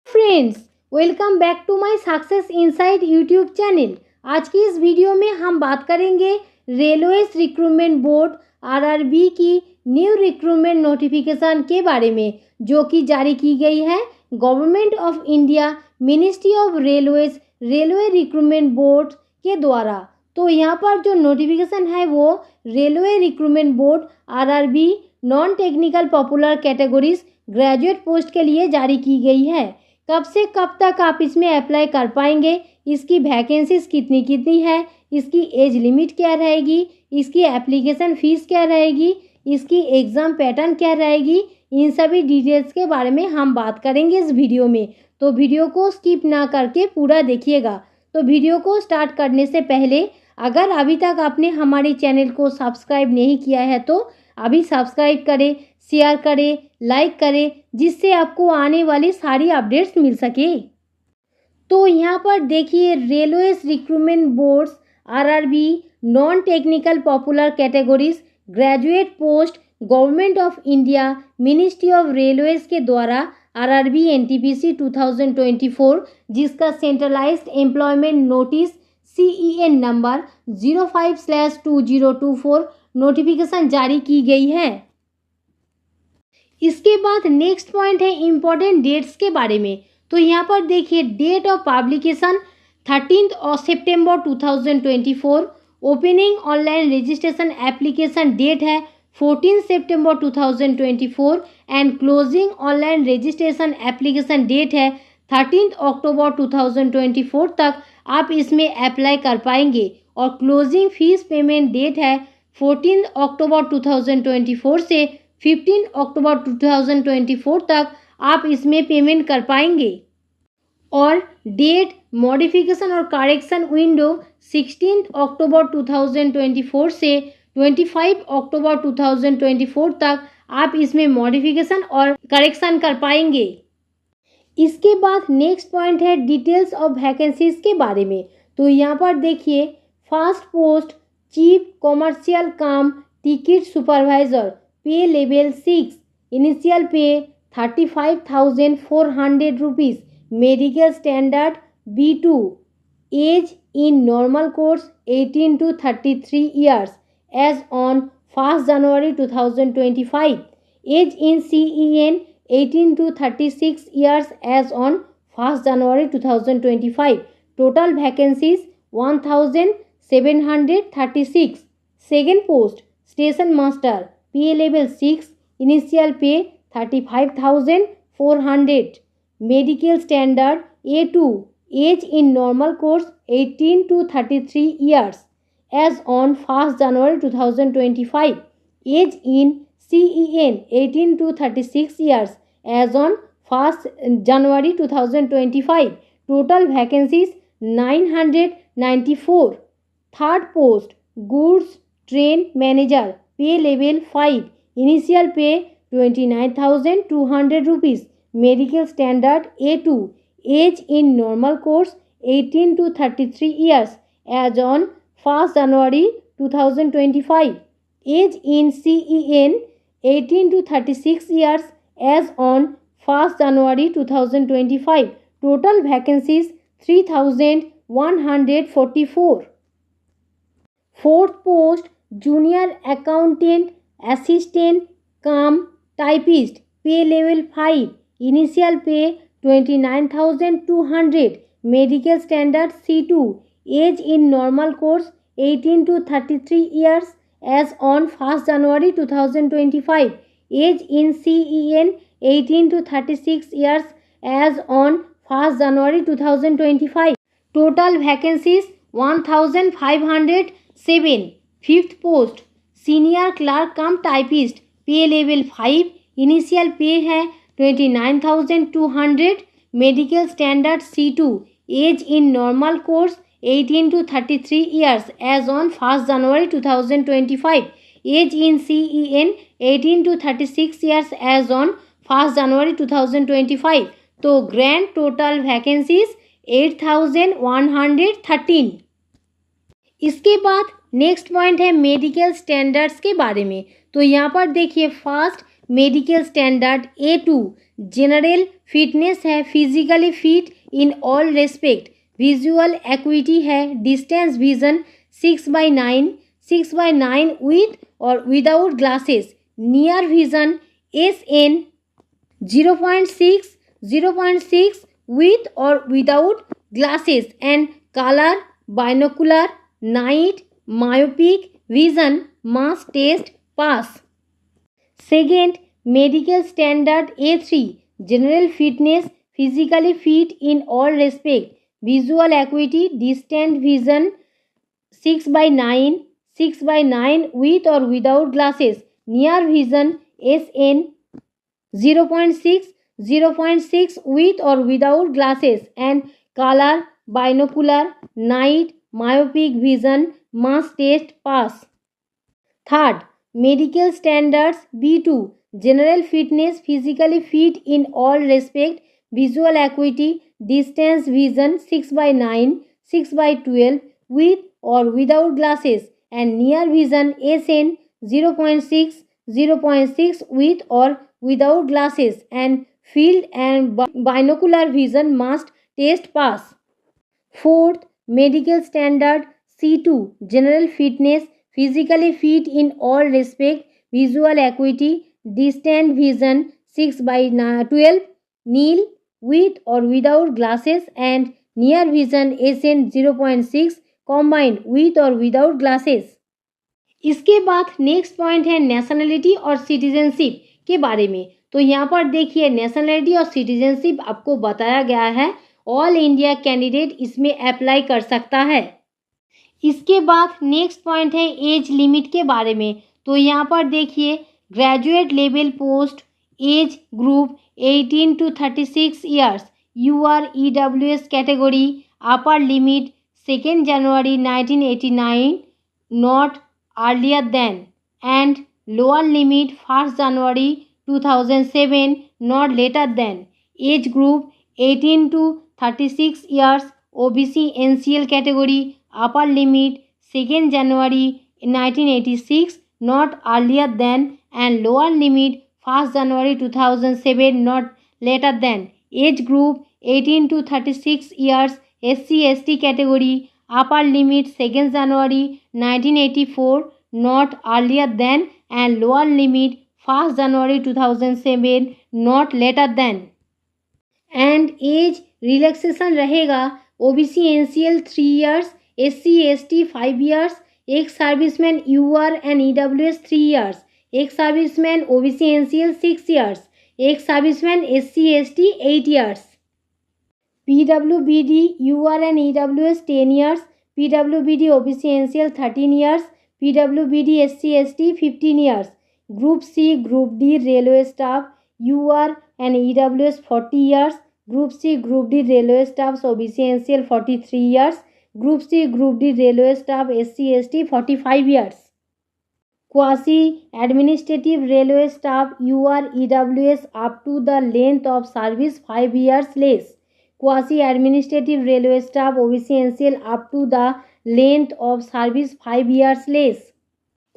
Friends, welcome back to my success insight YouTube channel. आज की इस वीडियो में हम बात करेंगे रेलवेज रिक्रूटमेंट बोर्ड आरआरबी की न्यू रिक्रूटमेंट नोटिफिकेशन के बारे में, जो कि जारी की गई है government of India ministry of railways railway recruitment board के द्वारा। तो यहाँ पर जो नोटिफिकेशन है वो railway recruitment board RRB non technical popular categories graduate post के लिए जारी की गई है। कब से कब तक आप इसमें अप्लाई कर पाएंगे, इसकी वैकेंसीज कितनी कितनी है, इसकी एज लिमिट क्या रहेगी, इसकी एप्लीकेशन फ़ीस क्या रहेगी, इसकी एग्ज़ाम पैटर्न क्या रहेगी, इन सभी डिटेल्स के बारे में हम बात करेंगे इस वीडियो में। तो वीडियो को स्किप ना करके पूरा देखिएगा। तो वीडियो को स्टार्ट करने से पहले अगर अभी तक आपने हमारे चैनल को सब्सक्राइब नहीं किया है तो अभी सब्सक्राइब करें, शेयर करें, लाइक करें, जिससे आपको आने वाली सारी अपडेट्स मिल सके। तो यहाँ पर देखिए, railways recruitment boards RRB non technical popular categories graduate post government of India ministry of railways के द्वारा आरआरबी एनटीपीसी 2024, जिसका centralised employment notice CEN number 05/2024 notification जारी की गई है। इसके बाद नेक्स्ट पॉइंट है इम्पोर्टेंट डेट्स के बारे में। तो यहाँ पर देखिए, डेट ऑफ पब्लिकेशन 13 सितंबर 2024, opening online registration application date है 14 सितंबर 2024 and closing online registration application date है 13 अक्टूबर 2024 तक आप इसमें अप्लाई कर पाएंगे। और क्लोजिंग फीस पेमेंट डेट है 14 अक्टूबर 2024 से 15 अक्टूबर 2024 तक आप इसमें पेमेंट कर पाएंगे। और डेट मॉडिफिकेशन और करेक्शन विंडो 16 अक्टूबर 2024 से 25 अक्टूबर 2024 तक आप इसमें मॉडिफिकेशन और करेक्शन कर पाएंगे। इसके बाद नेक्स्ट पॉइंट है डिटेल्स ऑफ वैकेंसीज के बारे में। तो यहाँ पर देखिए, first post chief commercial cum ticket supervisor, pay level 6, initial pay 35,400 rupees, medical standard B2, age in normal course 18 to 33 years age on 1 January 2025, age in CEN 18 to 36 years as on 1 January 2025. Total vacancies 1,736. Second post station master, pay level 6, initial pay 35,400, medical standard A2, age in normal course 18 to 33 years as on 1 January 2025, age in CEN 18 to 36 years as on 1 January 2025. Total vacancies 994. Third post goods train manager, pay level 5, initial pay 29,200 rupees, medical standard A2, age in normal course 18 to 33 years as on 1 January 2025, age in CEN 18 to 36 years as on 1 January 2025. Total vacancies 3,144. Fourth post junior accountant assistant cum typist, pay level 5, initial pay 29,200, medical standard C2, age in normal course 18 to 33 years as on 1 January 2025, age in CEN 18 to 36 years as on 1 January 2025. Total vacancies 1,507. Fifth post senior clerk cum typist, pay level 5, initial pay है 29,200, medical standard C2, age in normal course 18 to 33 years as on 1 January 2025, age in CEN 18 to 36 years as on 1 January 2025. तो grand total vacancies 8,113। इसके बाद next point है medical standards के बारे में। तो यहाँ पर देखिए, first medical standard A2 general fitness है, physically fit in all respect. Visual acuity है, डिस्टेंस विजन 6/9 विथ और without glasses. Near vision SN 0.6 with or without glasses and color binocular night myopic vision must test pass. Second, medical standard A3 general fitness, physically fit in all respect, visual acuity, distant vision 6/9 with or without glasses, near vision SN 0.6 with or without glasses and color binocular night myopic vision must test pass. Third, medical standards B2 general fitness, physically fit in all respect, visual acuity, distance vision 6/12 with or without glasses and near vision SN 0.6 with or without glasses and field and binocular vision must test pass. Fourth, medical standard C2 general fitness, physically fit in all respect, visual acuity, distant vision 6/12 nil with or without glasses and near vision SN 0.6 combined with or without glasses. इसके बाद next point है nationality और citizenship के बारे में। तो यहाँ पर देखिए नेशनलिटी और सिटीजनशिप आपको बताया गया है। ऑल इंडिया कैंडिडेट इसमें अप्लाई कर सकता है। इसके बाद नेक्स्ट पॉइंट है एज लिमिट के बारे में। तो यहाँ पर देखिए graduate level post age group 18 to 36 years, you are EWS category, upper limit 2nd January 1989 not earlier than, and lower limit 1st January 2007 not later than. Age group 18 to 36 years, OBC NCL category, upper limit 2nd January 1986 not earlier than, and lower limit 1st January 2007 not later than. Age group 18 to 36 years, SC ST category, upper limit 2nd January 1984 not earlier than, and lower limit 1st January 2007 not later than. And age relaxation रहेगा OBC NCL 3 years, SC ST 5 years, एक serviceman UR and EWS 3 years, एक serviceman OBC NCL 6 years, एक serviceman SC ST 8 years. PWBD UR and EWS 10 years, PWBD OBC NCL 13 years, PWBD SC ST 15 years. Group C Group D Railway Staff UR and EWS 40 years, Group C Group D Railway Staff OBC NCL 43 years, Group C Group D Railway Staff SC ST 45 years. Quasi Administrative Railway Staff UR EWS up to the length of service 5 years less. Quasi Administrative Railway Staff OBC NCL up to the length of service 5 years less.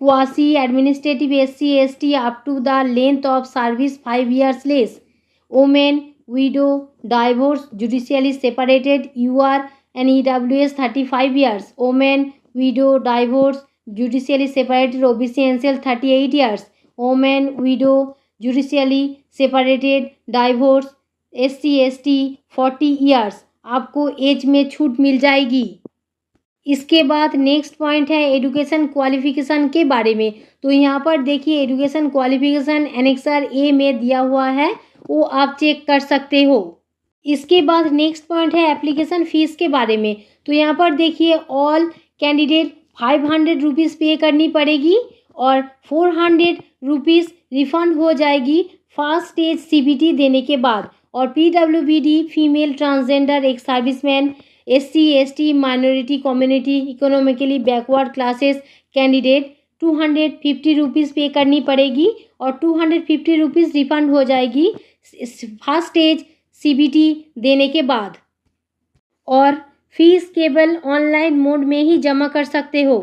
Quasi Administrative SC ST up to the length of service 5 years less. Women, widow, divorced, judicially separated UR and EWS 35 years. Women, widow, divorced, judicially separated OBC NCL 38 years. Women, widow, judicially separated, divorced, SC ST 40 years. आपको as में छूट मिल जाएगी। इसके बाद next point है education qualification के बारे में। तो यहाँ पर देखिए एजुकेशन क्वालिफिकेशन एनेक्सर ए में दिया हुआ है, वो आप चेक कर सकते हो। इसके बाद नेक्स्ट पॉइंट है एप्लीकेशन फ़ीस के बारे में। तो यहाँ पर देखिए ऑल कैंडिडेट 500 रुपीज़ पे करनी पड़ेगी और 400 रुपीज़ रिफ़ंड हो जाएगी फर्स्ट स्टेज CBT देने के बाद। और PWBD फीमेल ट्रांसजेंडर एक serviceman SC ST minority community economically backward classes candidate 250 rupees पे करनी पड़ेगी और 250 रुपीज़ रिफ़ंड हो जाएगी फर्स्ट स्टेज CBT देने के बाद। और फीस केवल ऑनलाइन मोड में ही जमा कर सकते हो।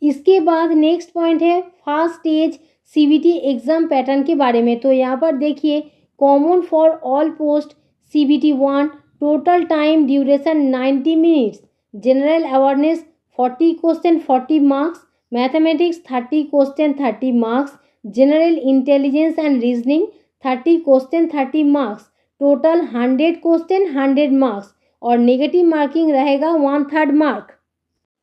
इसके बाद नेक्स्ट पॉइंट है first stage CBT exam pattern के बारे में। तो यहाँ पर देखिए, common for all post CBT 1, total time duration 90 minutes, general awareness 40 question 40 marks, mathematics 30 question 30 marks, general intelligence and reasoning 30 question 30 marks, total 100 question 100 marks और negative marking रहेगा 1/3 mark.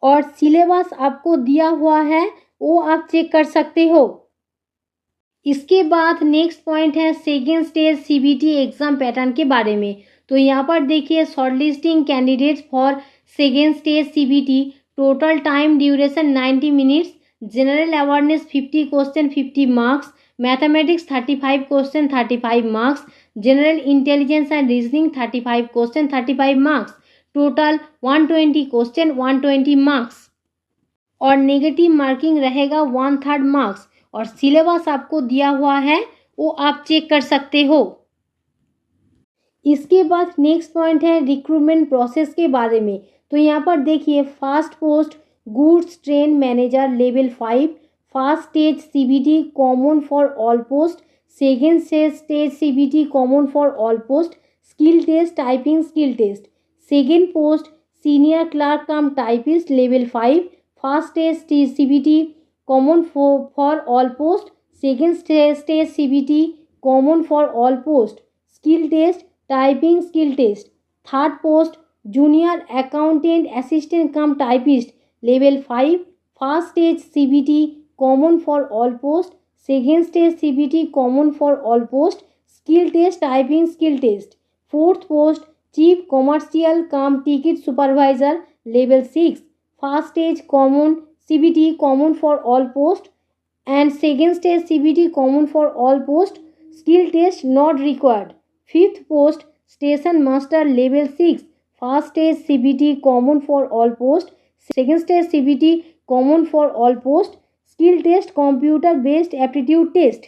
और सिलेबस आपको दिया हुआ है, वो आप चेक कर सकते हो। इसके बाद नेक्स्ट पॉइंट है second stage CBT exam pattern के बारे में। तो यहाँ पर देखिए, shortlisting candidates for second stage CBT, total time duration 90 minutes, general awareness 50 question 50 marks, mathematics 35 question 35 marks, general intelligence and reasoning 35 question 35 marks, total 120 question 120 marks और negative marking रहेगा 1/3 marks. और सिलेबस आपको दिया हुआ है, वो आप चेक कर सकते हो। इसके बाद नेक्स्ट पॉइंट है रिक्रूटमेंट प्रोसेस के बारे में। तो यहाँ पर देखिए, first post goods train manager level 5, first stage CBT common for all post, second stage CBT common for all post, skill test typing skill test, second post senior clerk cum typist level 5, first stage CBT common for all post, second stage CBT common for all post, skill test typing skill test, third post junior accountant assistant cum typist level 5, first stage CBT common for all post, second stage CBT common for all post, skill test typing skill test, fourth post chief commercial cum ticket supervisor level 6, first stage common CBT common for all post and second stage CBT common for all post, skill test not required. Fifth post station master level 6, fast stage CBT common for all post, second stage CBT common for all post, skill test computer based aptitude test।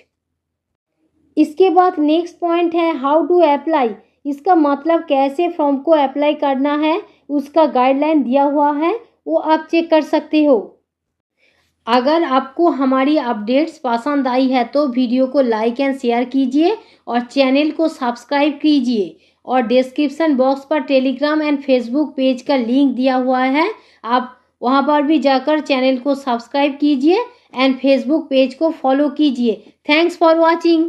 इसके बाद next point है how to apply. इसका मतलब कैसे form को apply करना है, उसका गाइडलाइन दिया हुआ है, वो आप चेक कर सकते हो। अगर आपको हमारी अपडेट्स पसंद आई है तो वीडियो को लाइक एंड शेयर कीजिए और चैनल को सब्सक्राइब कीजिए। और डिस्क्रिप्शन बॉक्स पर टेलीग्राम एंड फेसबुक पेज का लिंक दिया हुआ है, आप वहां पर भी जाकर चैनल को सब्सक्राइब कीजिए एंड फेसबुक पेज को फॉलो कीजिए। Thanks for watching.